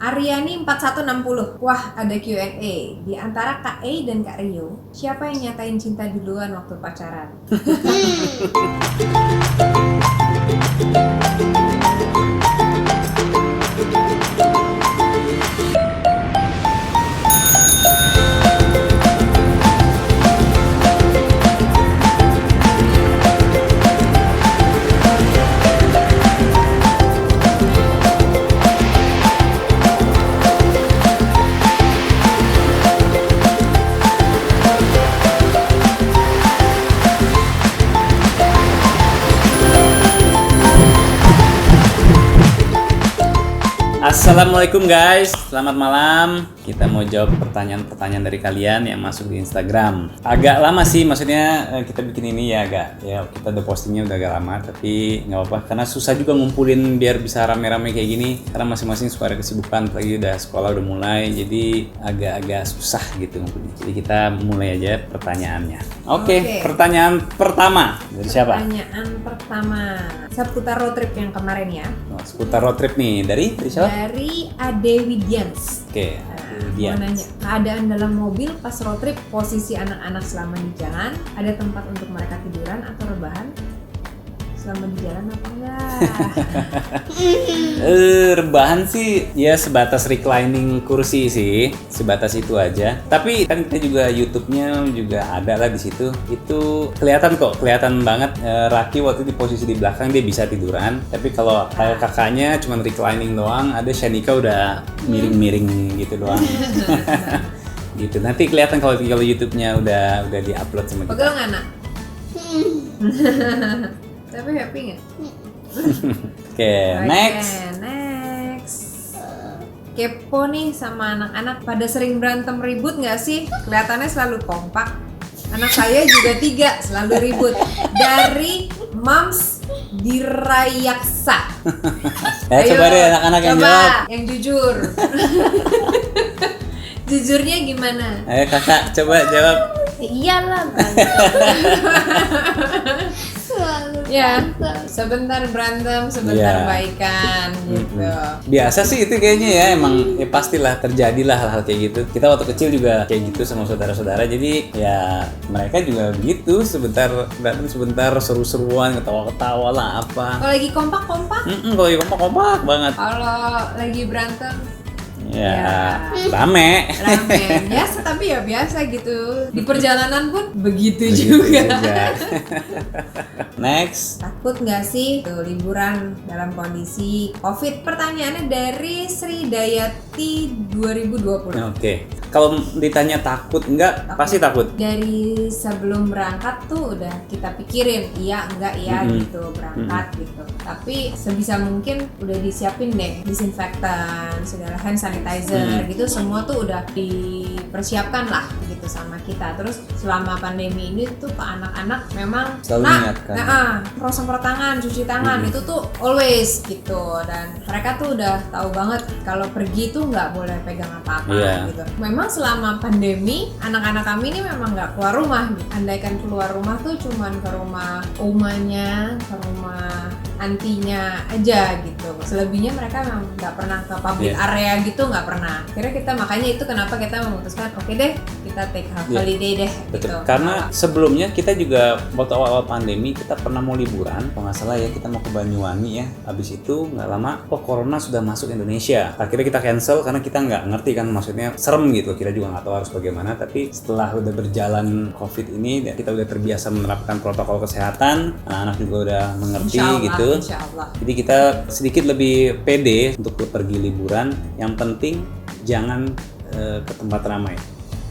Aryani 4160. Wah, ada Q&A. Di antara Kak A dan Kak Rio, siapa yang nyatain cinta duluan waktu pacaran? Assalamualaikum guys, selamat malam. Kita mau jawab pertanyaan-pertanyaan dari kalian yang masuk di Instagram. Agak lama sih, maksudnya kita bikin ini ya kita udah postingnya udah agak lama, tapi nggak apa-apa karena susah juga ngumpulin biar bisa rame-rame kayak gini. Karena masing-masing suka ada kesibukan, apalagi udah sekolah udah mulai, jadi agak-agak susah gitu ngumpulin. Jadi kita mulai aja pertanyaannya. Oke. Pertanyaan pertama dari siapa? Pertanyaan pertama seputar road trip yang kemarin ya. Seputar road trip nih, dari siapa? Dari Ade Widians. Oke. Mau nanya, keadaan dalam mobil pas road trip, posisi anak-anak selama di jalan, ada tempat untuk mereka tiduran atau rebahan? Selama di jalan apa enggak? Rebahan sih ya sebatas reclining kursi sih, sebatas itu aja. Tapi kan kita juga YouTube-nya juga ada lah di situ. Itu kelihatan banget. Raki waktu di posisi di belakang dia bisa tiduran. Tapi kalau kayak kakaknya cuma reclining doang, ada Shanika udah miring-miring gitu doang. Gitu. Nanti kelihatan kalau YouTube-nya udah di-upload sama kita. Pegel nggak nak? Tapi happy nggak? Oke, next. Kepo nih sama anak-anak, pada sering berantem ribut nggak sih? Kelihatannya selalu kompak. Anak saya juga 3 selalu ribut. Dari Mams Dirayaksa. Coba deh anak-anak yang jawab. Yang jujur. Jujurnya gimana? Ayo kakak coba jawab. Iyalah Ya, sebentar berantem, sebentar Ya. baikan gitu. Biasa sih itu kayaknya ya, emang ya pastilah terjadilah hal-hal kayak gitu. Kita waktu kecil juga kayak gitu sama saudara-saudara, jadi ya mereka juga begitu, sebentar berantem, sebentar seru-seruan, ketawa-ketawa lah apa. Kalau lagi kompak-kompak, Kalau lagi kompak banget. kalau lagi berantem Ya, rame. biasa, tapi ya biasa gitu. Di perjalanan pun begitu juga. Next. Takut nggak sih tuh liburan dalam kondisi COVID? Pertanyaannya dari Sri Dayati 2020. Oke. Kalau ditanya takut enggak, pasti takut. Dari sebelum berangkat tuh udah kita pikirin iya enggak ya gitu berangkat gitu. Tapi sebisa mungkin udah disiapin deh disinfektan, segala hand sanitizer gitu, semua tuh udah dipersiapkan lah gitu sama kita. Terus selama pandemi ini tuh ke anak-anak memang Selalu mengingatkan. semprot tangan, cuci tangan itu tuh always gitu, dan mereka tuh udah tahu banget kalau pergi tuh nggak boleh pegang apa-apa gitu. Memang selama pandemi anak-anak kami ini memang nggak keluar rumah. Andaikan keluar rumah tuh cuman ke rumah omanya, ke rumah antinya aja gitu. Selebihnya mereka memang nggak pernah ke public area gitu, nggak pernah. Akhirnya kita makanya itu kenapa kita memutuskan oke deh kita take holiday deh. Betul. Gitu. Karena sebelumnya kita juga waktu awal-awal pandemi kita pernah mau liburan, kalau nggak salah ya kita mau ke Banyuwangi ya. Habis itu nggak lama, corona sudah masuk Indonesia. Akhirnya kita cancel karena kita nggak ngerti kan, maksudnya serem gitu. Kita juga nggak tahu harus bagaimana. Tapi setelah udah berjalan COVID ini, kita udah terbiasa menerapkan protokol kesehatan. Anak-anak juga udah mengerti gitu. Insyaallah. Jadi kita sedikit lebih pede untuk pergi liburan. Yang penting jangan ke tempat ramai.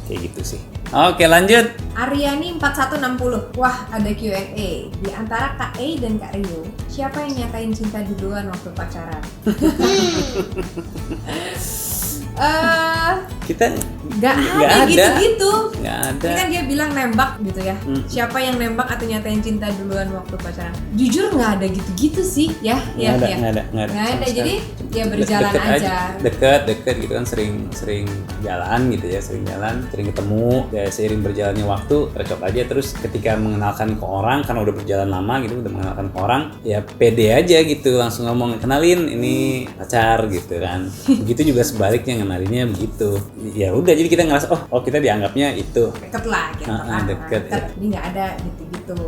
Kayak gitu sih. Oke, lanjut. Aryani 4160. Wah, ada Q&A. Di antara Kak A dan Kak Rio, siapa yang nyatain cinta duluan waktu pacaran? Kita Gak ada gitu-gitu. Nggak ada. Ini kan dia bilang nembak gitu ya. Siapa yang nembak atau nyatain cinta duluan waktu pacaran? Jujur nggak ada gitu-gitu sih ya. Nggak ada. Nggak ada. Jadi Ya berjalan aja. Deket gitu kan, sering jalan gitu ya, sering ketemu ya, seiring berjalannya waktu cocok aja. Terus ketika mengenalkan ke orang, karena udah berjalan lama gitu, udah mengenalkan ke orang ya pede aja gitu, langsung ngomong kenalin ini pacar gitu kan. Begitu juga sebaliknya, ngenalinnya begitu. Ya udah, jadi kita ngerasa oh kita dianggapnya itu deket lah gitu kan. Deket ya. Ini nggak ada gitu.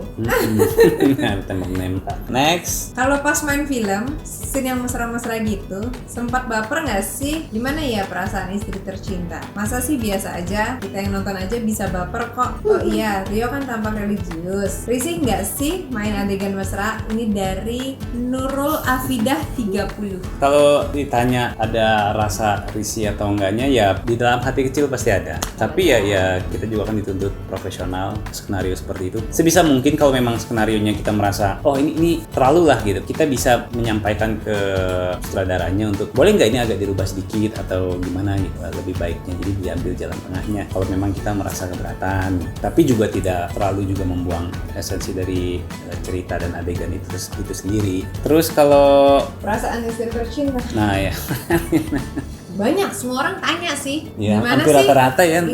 Tembak-nembak. Next. Kalau pas main film, scene yang mesra-mesra gitu, sempat baper nggak sih? Gimana ya perasaan istri tercinta? Masa sih biasa aja? Kita yang nonton aja bisa baper kok. Oh iya, Rio kan tampak religius. Risih nggak sih main adegan mesra? Ini dari Nurul Afidah 30. Kalau ditanya ada rasa risih atau enggaknya, ya di dalam hati kecil pasti ada. Tapi ya kita juga kan dituntut profesional skenario seperti itu. Sebisa mungkin kalau memang skenarionya kita merasa oh ini terlalu lah gitu, kita bisa menyampaikan ke sutradaranya untuk boleh nggak ini agak dirubah sedikit atau gimana gitu, lebih baiknya jadi diambil jalan tengahnya kalau memang kita merasa keberatan. Tapi juga tidak terlalu juga membuang esensi dari cerita dan adegan itu sendiri. Terus kalau perasaan istri tercinta, nah ya banyak, semua orang tanya sih ya, gimana hampir sih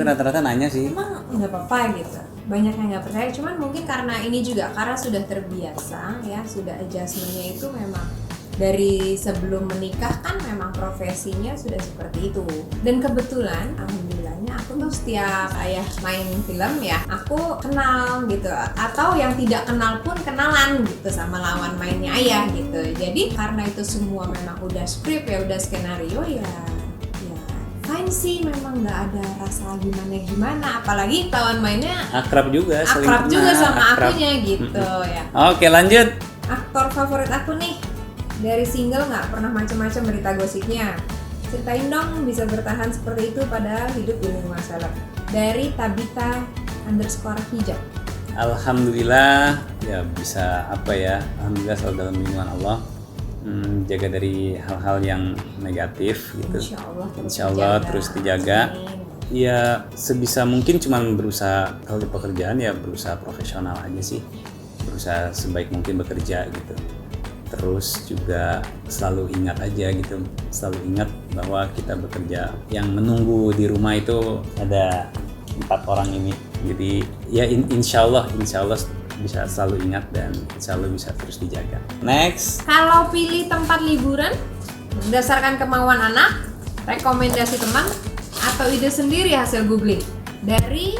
rata-rata nanya sih, emang nggak apa-apa gitu. Banyak yang nggak percaya, cuman mungkin karena ini juga karena sudah terbiasa ya, sudah adjustmentnya itu memang dari sebelum menikah kan memang profesinya sudah seperti itu. Dan kebetulan alhamdulillahnya aku tuh setiap ayah main film ya aku kenal gitu, atau yang tidak kenal pun kenalan gitu sama lawan mainnya ayah gitu. Jadi karena itu semua memang udah skrip ya, udah skenario ya fine sih, memang nggak ada rasa gimana, apalagi lawan mainnya akrab juga sama akunya gitu ya. Oke, lanjut. Aktor favorit aku nih dari single nggak pernah macam-macam berita gosipnya. Ceritain dong bisa bertahan seperti itu padahal hidup di lingkungan seleb. Dari Tabita _hijab. Alhamdulillah ya, bisa apa ya, alhamdulillah selalu dalam lindungan Allah. Jaga dari hal-hal yang negatif gitu. Insya Allah terus dijaga. Ya sebisa mungkin cuman berusaha, kalau di pekerjaan ya berusaha profesional aja sih, berusaha sebaik mungkin bekerja gitu. Terus juga selalu ingat aja gitu, selalu ingat bahwa kita bekerja, yang menunggu di rumah itu ada 4 orang ini. Jadi ya insya Allah bisa selalu ingat dan insya Allah bisa terus dijaga. Next. Kalau pilih tempat liburan berdasarkan kemauan anak, rekomendasi teman, atau ide sendiri hasil googling? Dari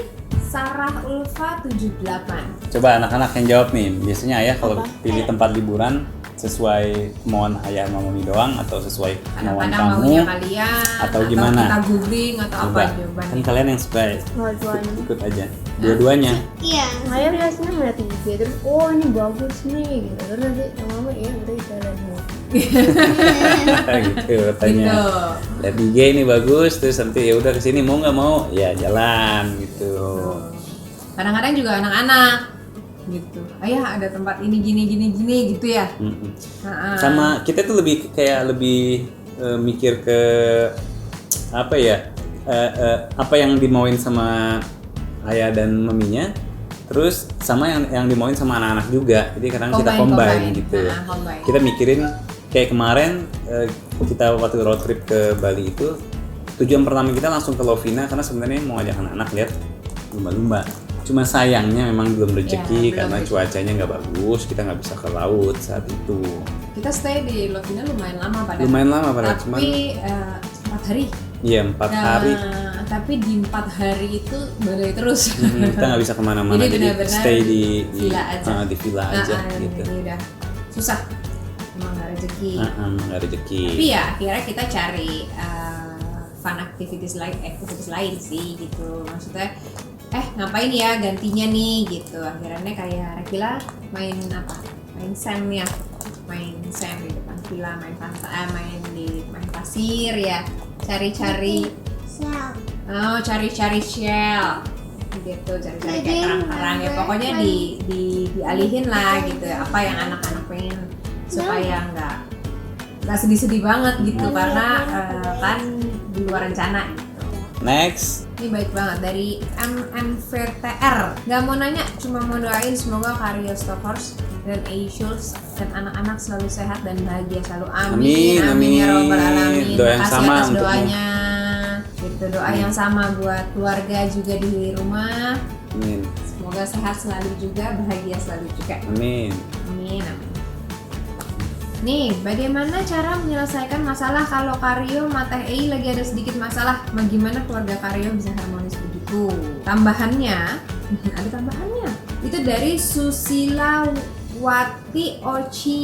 Sarah Ulfa 78. Coba anak-anak yang jawab nih. Biasanya ayah kalau pilih tempat liburan sesuai kemauan ayah Mamuni doang atau sesuai kemauan kamu kalian, atau gimana? Kita googling atau coba. Apa jawabannya? Kan kalian yang suka ikut aja. Dua-duanya. Iya, saya biasanya melihat IG terus ini bagus nih gitu. Terus nanti lama-lama udah jalan. Gitu katanya. Lihat IG ini bagus, terus nanti ya udah kesini mau nggak mau ya jalan gitu. Kadang-kadang juga anak-anak gitu, ayah ada tempat ini gini gitu ya. Sama kita tuh lebih mikir ke apa ya, apa yang dimauin sama ayah dan maminya, terus sama yang dimauin sama anak-anak juga. Jadi kadang kita combine gitu. Kita mikirin kayak kemarin kita waktu road trip ke Bali itu, tujuan pertama kita langsung ke Lovina karena sebenarnya mau ajak anak-anak lihat lumba-lumba. Cuma sayangnya memang belum rezeki karena cuacanya nggak bagus, kita nggak bisa ke laut saat itu. Kita stay di Lovina lumayan lama padahal. Tapi 4 hari. Iya 4 hari. Tapi di 4 hari itu badai terus. Kita nggak bisa kemana-mana, jadi stay di villa aja gitu. Ini udah susah, emang nggak rezeki. Nggak rezeki. Tapi ya akhirnya kita cari fun activities lain sih gitu. Maksudnya ngapain ya gantinya nih gitu. Akhirnya kayak Rekila main sand ya, main sand di depan villa, main pantai, main pasir ya, cari-cari shell gitu, cari kayak kerang-kerang ya, pokoknya dialihin lah gitu, apa yang anak-anak pengen supaya nggak sedih-sedih banget gitu karena kan di luar rencana gitu. Next. Ini baik banget dari MNVTR. Gak mau nanya, cuma mau doain semoga karya Stop Horse dan Aisyul dan anak-anak selalu sehat dan bahagia selalu. Amin, Amin ya amin. robbal alamin. Doa yang Makasih sama atas untukmu. doanya. Gitu, doa yang sama buat keluarga juga di rumah. Amin. Semoga sehat selalu juga, bahagia selalu juga. Amin. Amin, amin. Nih, bagaimana cara menyelesaikan masalah kalau Karyo sama Teh Ei lagi ada sedikit masalah? Bagaimana keluarga Karyo bisa harmonis begitu? Tambahannya, ada tambahannya. Itu dari Susila Wati Oci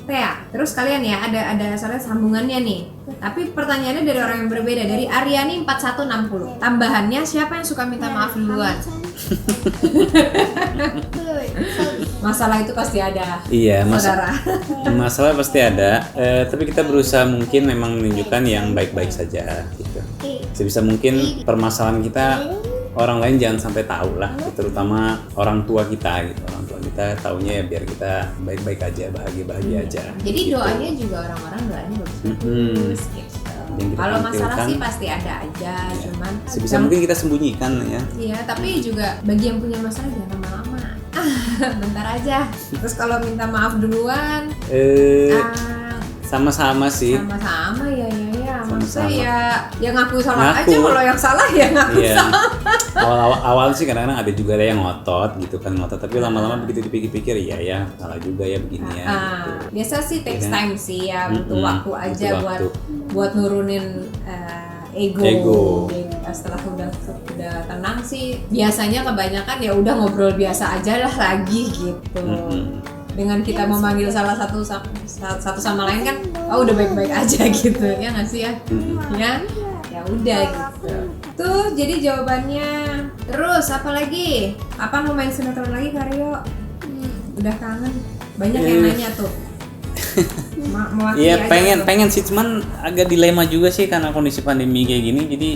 Tea. Terus kalian ya, ada soalnya sambungannya nih. Tapi pertanyaannya dari orang yang berbeda, dari Aryani 4160. Tambahannya, siapa yang suka minta maaf duluan? Masalah itu pasti ada. Iya, saudara. masalah pasti ada. Tapi kita berusaha mungkin memang menunjukkan yang baik-baik saja gitu. Sebisa mungkin permasalahan kita orang lain jangan sampai tahu lah, terutama orang tua kita gitu. Orang tua kita taunya ya biar kita baik-baik aja, bahagia-bahagia aja. Jadi gitu. doanya juga orang-orang doanya bagus gitu. Yang kita Kalau masalah tampilkan, sih pasti ada aja, cuman sebisa mungkin kita sembunyikan ya. iya, tapi juga bagi yang punya masalah jangan lama-lama. Bentar aja. Terus kalau minta maaf duluan, Sama-sama sih. sama-sama ya. Maksudnya Sama-sama. ya ngaku salah Ngaku. aja, kalau yang salah ya ngaku Iya. salah. Awal sih kadang-kadang ada juga yang ngotot gitu kan, tapi lama-lama begitu dipikir-pikir ya salah juga ya begini ya. Gitu. Biasa sih takes Iya. time sih ya, butuh Mm-mm, waktu aja butuh waktu. buat nurunin ego. Ego. Setelah udah tenang sih biasanya kebanyakan ya udah ngobrol biasa aja lah lagi gitu. Dengan kita memanggil salah satu sama lain kan, oh udah baik-baik aja gitu ya nggak sih ya? Ya udah gitu. Tuh jadi jawabannya. Terus apa lagi? Apa mau main sinetron lagi Karyo? Udah kangen. Banyak yang nanya tuh. Mewakili Iya aja tuh. pengen sih, cuman agak dilema juga sih karena kondisi pandemi kayak gini, jadi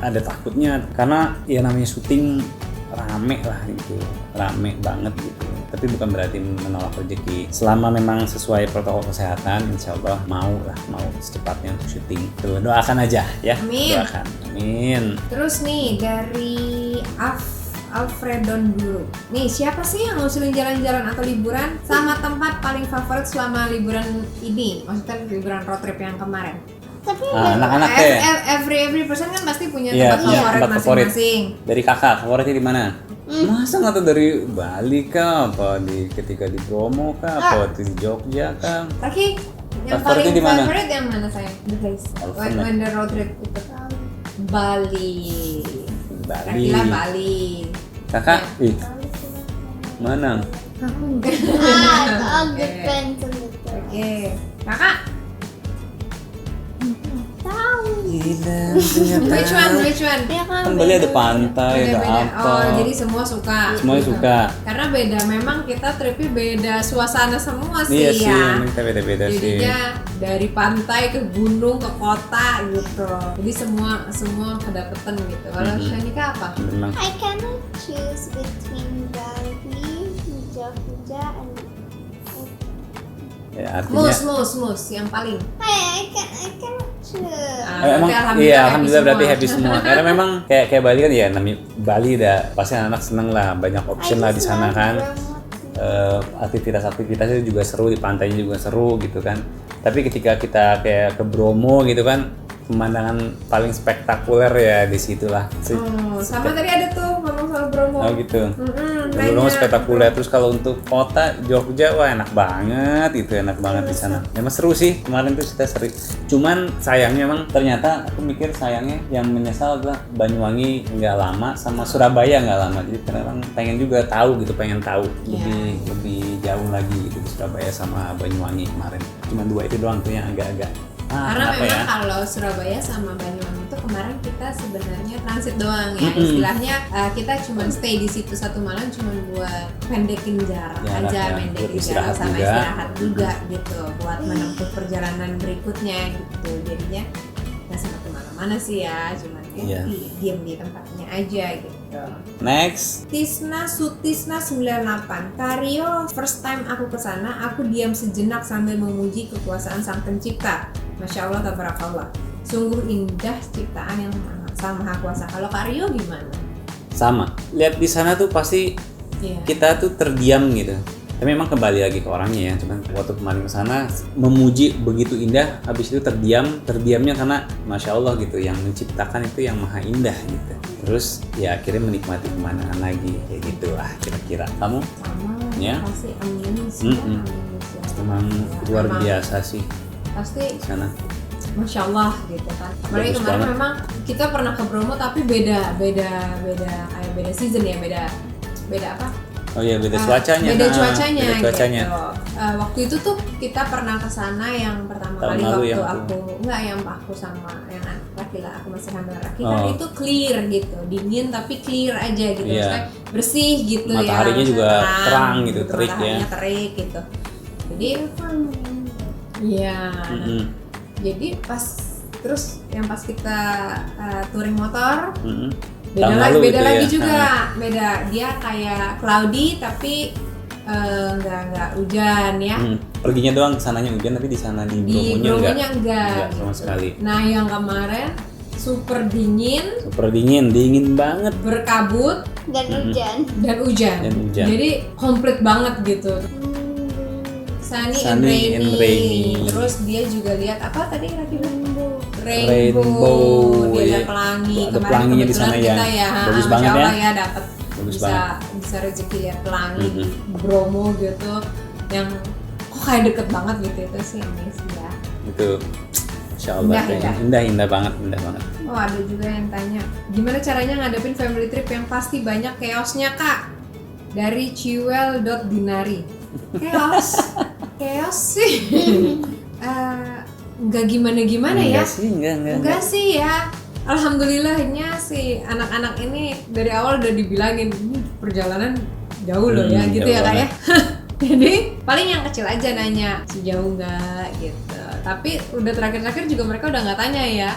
ada takutnya karena ya namanya syuting rame lah gitu, rame banget gitu. Tapi bukan berarti menolak rezeki. Selama memang sesuai protokol kesehatan, insya Allah mau secepatnya untuk syuting. Tuh, doakan aja ya. Amin. Doakan. Amin. Terus nih dari Alfredon Guru. Nih siapa sih yang ngusulin jalan-jalan atau liburan sama tempat paling favorit selama liburan ini? Maksudnya liburan road trip yang kemarin. Tapi Anak-anak deh. Every person kan pasti punya Iya, tempat favorit tempat favorit. masing-masing. Dari kakak, favoritnya di mana? Masa nggak tahu dari Bali kah? Apa ketika di Bromo kah? Apa di Jogja kah? Raki, yang Favoritnya paling di mana? favorite yang mana sayang? The place. Alfred. When the road trip itu. Bali. Bali. Rakila Bali. Kakak, ih, mana? depends on the Oke. Kakak, Gila, which one? Ya kan Kan Bali ada pantai, ada Beda-beda. apa? Oh, jadi semua suka. Semuanya Gitu. suka. Karena beda, memang kita tripnya beda suasana semua sih Iya sih, ya. emang kita beda-beda sih. Jadinya dari pantai ke gunung ke kota gitu. Jadi semua kedapetan gitu. Kalau Shanika apa? Memang I cannot choose between Bali, Jogja, and ya, artinya Mus yang paling. I cannot choose. emang Berarti iya alhamdulillah berarti semua. happy semua. Karena memang kayak Bali kan ya, namanya Bali udah pasti anak seneng lah, banyak option lah di sana kan. Aktivitasnya juga seru, di pantainya juga seru gitu kan. Tapi ketika kita kayak ke Bromo gitu kan, pemandangan paling spektakuler ya di situlah. Sama tadi ada tuh ngomong soal Bromo. Oh gitu. Nanya. Bromo spektakuler. Terus kalau untuk kota Jogja, wah enak banget gitu, enak banget di sana. Memang seru sih, kemarin tuh kita sering. Cuman sayangnya memang ternyata aku mikir sayangnya yang menyesal adalah Banyuwangi nggak lama sama Surabaya nggak lama. Jadi kadang pengen juga tahu gitu, pengen tahu lebih jauh lagi gitu di Surabaya sama Banyuwangi kemarin. Cuman dua itu doang tuh yang agak-agak. Karena kenapa memang ya? kalau Surabaya sama Banyuwangi itu kemarin kita sebenarnya transit doang ya. Istilahnya kita cuma stay di situ satu malam cuma buat pendekin jarak Jarak, aja, ya. pendekin Buat istirahat jarak sama juga. istirahat juga gitu, buat menempuh perjalanan berikutnya gitu. Jadinya nggak sempat kemana-mana sih ya, cuma Iya. diam di tempatnya aja gitu. Next. Tisna Sutisna 98. Karyo, first time aku kesana, aku diam sejenak sambil memuji kekuasaan Sang Pencipta. Masya Allah, tabarakallah. Sungguh indah ciptaan yang Sang Maha Kuasa. Kalau Karyo gimana? Sama. Lihat di sana tuh pasti Iya. kita tuh terdiam gitu. Tapi memang kembali lagi ke orangnya ya. Cuman waktu kemarin kesana memuji begitu indah, habis itu terdiamnya karena masya Allah gitu, yang menciptakan itu yang maha indah gitu. Terus ya akhirnya menikmati pemandangan lagi kayak gitu lah kira-kira. Kamu? Sama Ya. pasti amin sih ya, Mm-mm. amin sih. Memang Ya, luar memang biasa sih pasti di sana. Masya Allah gitu kan. Apalagi Bagus kemarin banget. memang kita pernah ke Bromo tapi beda season ya, beda apa? Oh iya, beda cuacanya. Beda Nah, cuacanya, beda cuacanya. gitu. Waktu itu tuh kita pernah ke sana yang pertama Tahun kali lalu waktu yang aku sama yang laki-laki, aku masih hamil laki kan Oh. itu clear gitu, dingin tapi clear aja gitu, Iya. maksudnya bersih gitu ya. Mataharinya juga terang gitu, terik ya. Mataharinya terik gitu. Jadi iya. Mm-mm. Jadi pas kita touring motor Mm-mm. beda Tahun lagi lalu beda gitu lagi ya. juga, beda dia kayak cloudy tapi nggak hujan ya. Perginya doang, kesananya hujan, tapi di sana di Di Bromonya Bromonya enggak sama gitu. sekali. Nah yang kemarin super dingin, Super dingin banget. berkabut Dan hujan. dan hujan. Dan hujan. Jadi komplit banget gitu. Sunny and Sunny and rainy. rainy. Terus dia juga lihat apa tadi Raki bilang? Rainbow. Dia Iya. lihat pelangi. Ada Kemarin pelanginya di kebetulan sana ya. kita ya. Bagus Masya banget ya. Allah ya dapat Bagus bisa rezeki lihat pelangi di Bromo gitu. Yang kok kayak deket banget gitu, itu sih amazing ya. Itu Masya Allah, Indah, kayaknya indah banget. Oh ada juga yang tanya, gimana caranya ngadepin family trip yang pasti banyak chaosnya kak? Dari Ciwel.dinari. Chaos sih. Nggak gimana ya? Enggak sih ya. Alhamdulillahnya sih anak-anak ini dari awal udah dibilangin ini perjalanan jauh loh ya gitu jauh ya kak ya. banget. Jadi paling yang kecil aja nanya sejauh nggak gitu. Tapi udah terakhir-terakhir juga mereka udah nggak tanya ya,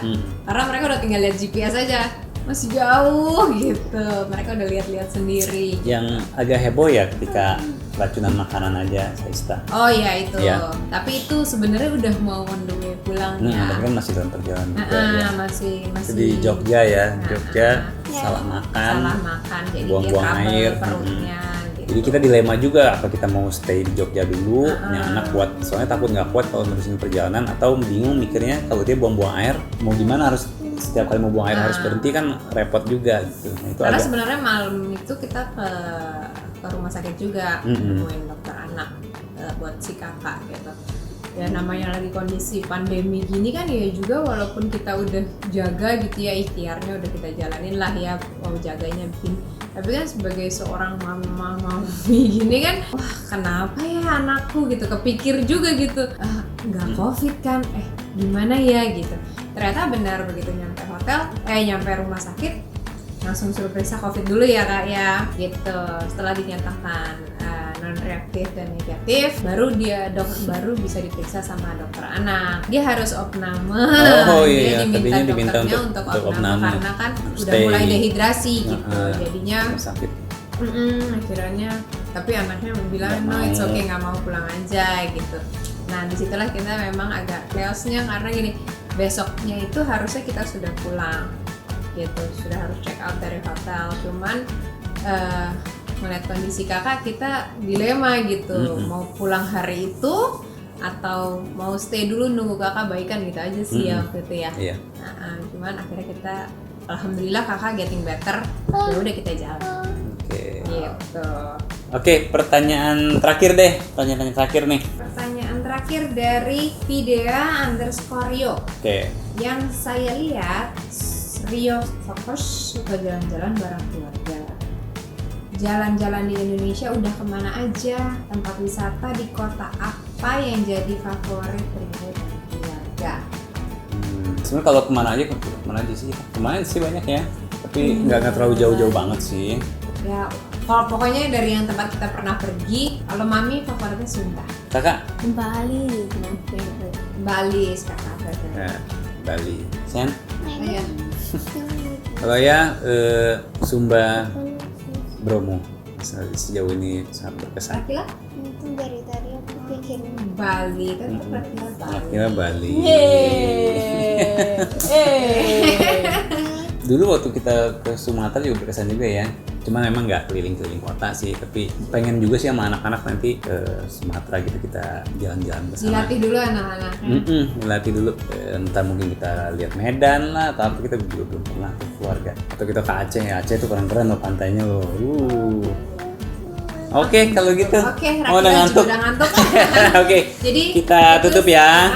karena mereka udah tinggal lihat GPS aja. Masih jauh gitu, mereka udah lihat-lihat sendiri. Yang agak heboh ya ketika racunan makanan aja, Saista. Oh iya itu, Iya. Tapi itu sebenarnya udah mau on the way pulangnya. Tapi kan masih dalam perjalanan juga ya. masih Itu di Jogja ya, Jogja salah makan, jadi buang-buang dia trouble air. perutnya. Gitu. Jadi kita dilema juga, apa kita mau stay di Jogja dulu, yang anak kuat, soalnya takut nggak kuat kalau nerusin perjalanan, atau bingung mikirnya kalau dia buang-buang air, mau gimana, harus setiap kali mau buang air harus berhenti kan repot juga gitu. Nah, itu Karena agak sebenarnya malam itu kita ke rumah sakit juga nemuin dokter anak buat si kakak gitu. Ya namanya lagi kondisi pandemi gini kan ya juga, walaupun kita udah jaga gitu ya, ikhtiarnya udah kita jalanin lah ya, mau jaganya bikin. Tapi kan sebagai seorang mami gini kan, wah kenapa ya anakku gitu, kepikir juga gitu, nggak covid kan, gimana ya gitu. Ternyata benar, begitu nyampe rumah sakit langsung suruh periksa covid dulu ya kak ya gitu. Setelah dinyatakan non reaktif dan negatif, baru bisa diperiksa sama dokter anak. Dia harus opname. Dia diminta dokternya untuk opname karena kan udah mulai dehidrasi gitu. Jadinya sakit. Akhirnya tapi anaknya bilang no it's okay, nggak mau pulang aja gitu. Nah disitulah kita memang agak chaosnya, karena gini, besoknya itu harusnya kita sudah pulang gitu, sudah harus check out dari hotel. Cuman melihat kondisi kakak, kita dilema gitu, mau pulang hari itu atau mau stay dulu nunggu kakak baikan gitu aja sih ya waktu itu ya. Iya. Nah, cuman akhirnya kita alhamdulillah kakak getting better, ya udah kita jalan. Gitu. Oke, pertanyaan terakhir deh, nih. Pertanyaan terakhir dari Videa_Rio. Oke. Yang saya lihat Rio fokus suka jalan-jalan bareng keluarga. Jalan-jalan di Indonesia udah kemana aja? Tempat wisata di kota apa yang jadi favorit Rio dan keluarga? Sebenarnya kalau kemana aja sih? Kemana sih banyak ya, tapi nggak terlalu jauh-jauh banget sih. Ya, kalau pokoknya dari yang tempat kita pernah pergi, kalau mami favoritnya Sunda. Kakak? Bali. Bali kakak berarti. Ya, Bali. Sen? Iya. Kalau ya Sumba, Bromo. Sejauh ini sangat berkesan. Akila? Itu dari tadi aku pikirin Bali kan itu Akila Bali. Akila Bali. Dulu waktu kita ke Sumatera juga berkesan juga ya. Cuman memang nggak keliling-keliling kota sih, tapi pengen juga sih sama anak-anak nanti ke Sumatera gitu, kita jalan-jalan ke sana. Dilatih dulu anak-anak. Dilatih dulu. Ntar mungkin kita lihat Medan lah, atau kita juga belum pernah ke keluarga. Atau kita ke Aceh, Aceh itu keren-keren loh pantainya loh. Oke, kalau gitu. Oke, Oh, udah ngantuk. udah ngantuk. Oke. Jadi kita tutup ya.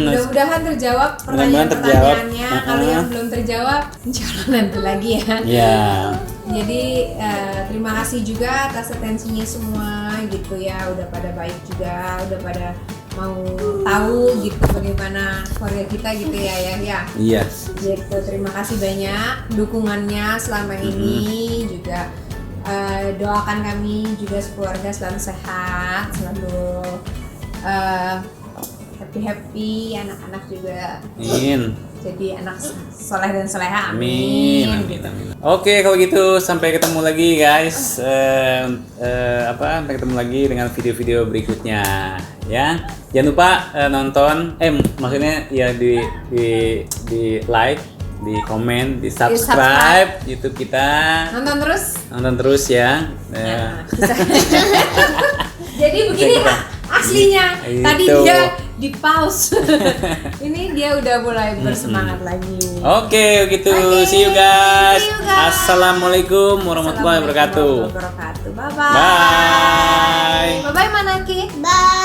Mudah-mudahan terjawab pertanyaan-pertanyaannya. Kalau yang belum terjawab, insya Allah nanti lagi ya. Iya. Jadi terima kasih juga atas atensinya semua gitu ya. Udah pada baik juga, udah pada mau tahu gitu bagaimana keluarga kita gitu ya ya. Iya. Gitu, terima kasih banyak dukungannya selama ini juga. Doakan kami juga sekeluarga selalu sehat, selalu happy, anak-anak juga. Amin. Jadi anak soleh dan soleha. Amin. Oke, kalau gitu sampai ketemu lagi guys. Sampai ketemu lagi dengan video-video berikutnya ya. Jangan lupa nonton, maksudnya ya di like, di komen, di subscribe YouTube kita. Nonton terus Ya. Jadi begini aslinya. Tadi Itu. dia di pause. Ini dia udah mulai bersemangat lagi. Oke, gitu. See you guys. Assalamualaikum warahmatullahi wabarakatuh. Bye bye. Bye. Bye bye Manaki. Bye.